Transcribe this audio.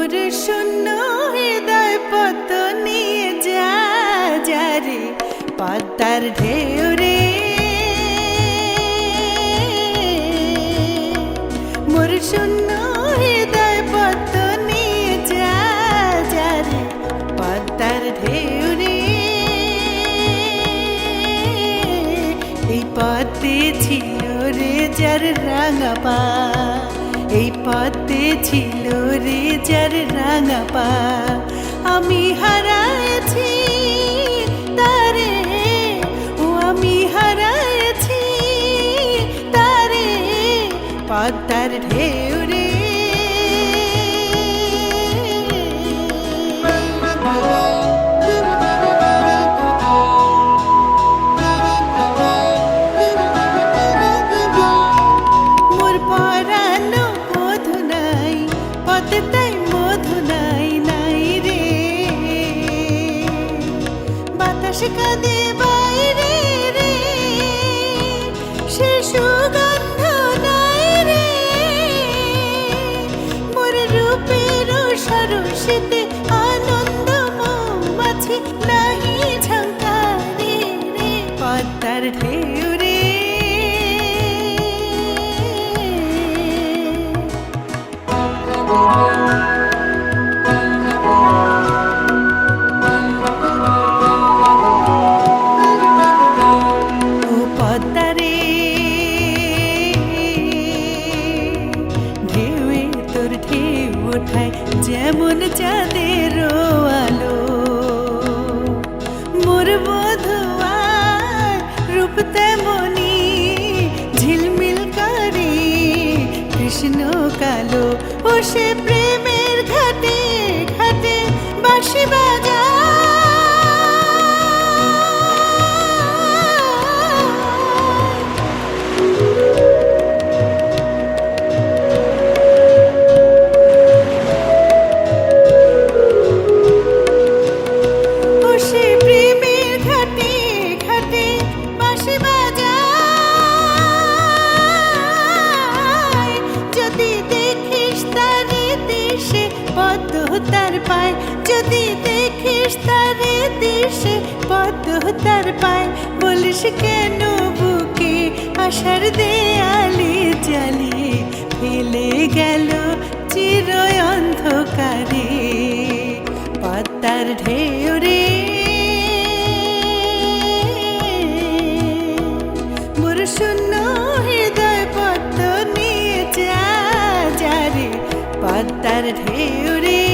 মোর শূন্য হৃদয় পত নিয়ে যা রে পদ্মার ঢেউ রে। মোর শূন্য হৃদয় পত নিয়ে যা রে পদ্মার ঢেউ রে। এই পথে ছিল রে যার রাঙা পা, এই পথে ছিল রে যার রাঙা পা। আমি হারাইছি তারে, ও আমি হারাইছি তারে পদ্মার ঢেউ রে। কাঁদে বাইরে রে সে সুগন্ধ নাই রে। মোর রূপের সরসেতে আনন্দ মৌমাছি নাহি ঝঙ্কারে রে পদ্মার ঢেউ রে। যেমন চাঁদের আলো মোর বধুয়ার রূপ তেমনি ঝিলমিল করে কৃষ্ণ কালো। ও সে প্রেমের ঘাটে ঘাটে বাঁশি বাজা তার পায়। যদি দেখিস তারে দেশে পদ্ম তার পায়, বলিস কেন বুকে আশার দেয়ালে জ্বালিয়ে ফেলে গেল চির অন্ধকারে পদ্মার ঢেউ রে। মোর শূন্য হৃদয় পদ্ম নিয়ে যা রে পদ্মার ঢেউ রে।